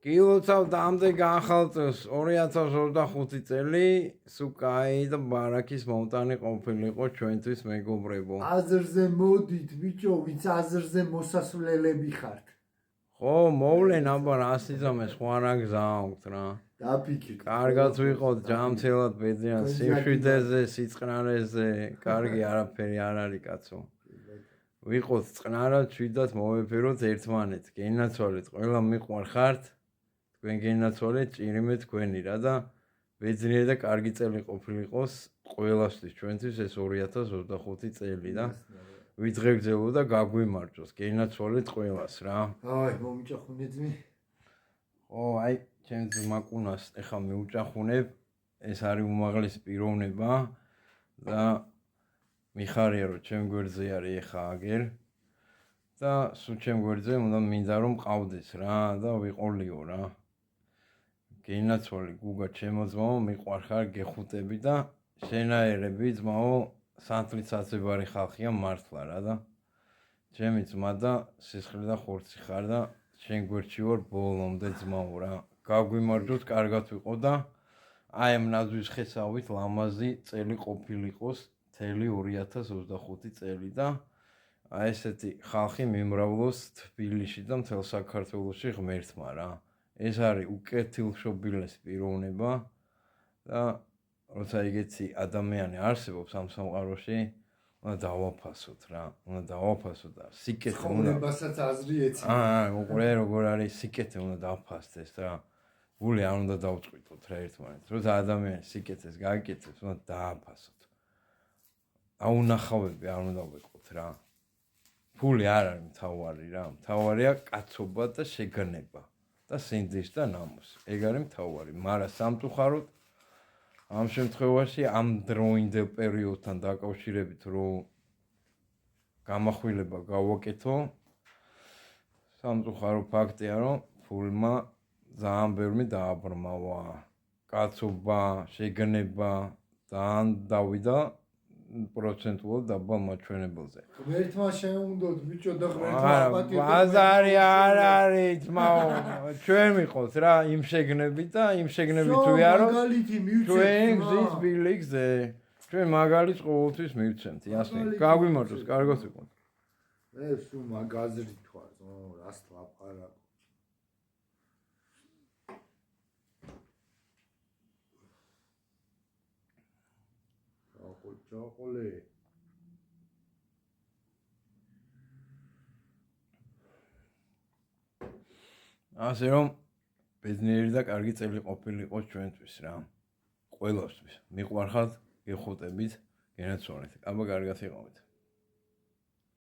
გილოცავ ამდე განხალწევს 2025 წელი სუკაი და ბარაქის მომტანი ყოფილიყო ჩვენთვის მეგობრებო. აზრზე მოდით ბიჭო, ვინც აზრზე მოსასვლელები ხართ. ხო, მოვლენ აბა რა სიზამე სხვა რა გზა აქვს რა. დაფიქრეთ. კარგად ვიყოთ ჯამთელად ბედნიერად სიმშვიდეზე, სიწყნარეზე, კარგი არაფერი არ არის კაცო. ვიყოთ წყნარად, შვიდად მოვეფეროთ ერთმანეთს. გენაცვალეთ, ყველა მიყვარხართ. თქვენ გენაცვალეთ, ჭირიმე თქვენი რა და ბედნიერი და კარგი წელი ყოფილიყოს ყველასთვის ჩვენთვის ეს 2025 წელი და ვიძღებძელო და გაგვიმარჯოს. გენაცვალეთ ყველას რა. აი, მომიჭახუნე ძმი. ხო, აი, ჩემს მაკუნას ეხა მიუჭახუნებ. ეს არის უმაღლესი პიროვნება და მიხარია რომ ჩემ გვერდზე არის ეხა აგერ და სულ ჩემ გვერდზე უნდა მინდა რომ მყავდეს რა და ვიყოლიო რა. გენაცვალე გუგა ჩემო ძმაო, მიყვარხარ, გეხუტები და შენაერები ძმაო, სანთლით საცებარი ხალხია მართლა რა და ჩემი ძმა და სისხლი და ხორცი ხარ და შენ გვერდში ვარ ბოლომდე ძმაო რა. გაგვიმარჯოთ, კარგად ვიყო და აი ამ ნაძვის ხესავით ლამაზი წელი ყოფილიყოს მთელი 2025 წელი და აი ესეთი ხალხი მიმრავლოს თბილისში და მთელ საქართველოში ღმერთმა რა. ეს არის უკეთილშობილესი პიროვნება და როცა იგეცი ადამიანი არსებობს ამ სამყაროში, უნდა დავაფასოთ რა. უნდა დავაფასოთ და სიკეთე უნდა ხმებასაც აზრი ეცი. უყურე როგორ არის სიკეთე უნდა დავფასდეს რა. გული არ უნდა დავწყვიტოთ რა ერთმანეთს. როცა ადამიანი სიკეთეს გააკეთებს, უნდა დააფასოთ. აუნახავები არ უნდა ვიყოთ რა. ფული არ არის მთავარი რა. მთავარია კაცობა და შეგანება და სინძის და ნამუსი. ეგ არის მთავარი. მაგრამ სამწუხაროდ ამ შემთხვევაში ამ დროინდელ პერიოდთან დაკავშირებით რომ გამახვილება გავაკეთო, სამწუხარო ფაქტია რომ ფულმა ძალიან ბევრი დააბრმავა. კაცობა, შეგანება ძალიან დავიდა პროცენტულად დაბალ მაჩვენებელზე. ღმერთმა შეუნდოთ ბიჭო და ღმერთმა აპატიო. ბაზარი არ არის ძმაო. ჩვენ ვიყოთ რა იმ შეგნებით და იმ შეგნებით ვიაროთ. ჩვენ გზის ბილიქზე. ჩვენ მაგალითს ყოველთვის მივცემთ. იასმინ, გაგვიმარჯოს, კარგად ვიყოთ. მე სულ მაგაზრით ვარ, რას ლაპარაკო. ჩაყოლე. ასე რომ ბედნიერი და კარგი წელი ყოფილიყო ჩვენთვის რა. ყველასთვის. მიყვარხართ, გეხუტებით, გენაცვალეთ. აბა კარგად იყავით.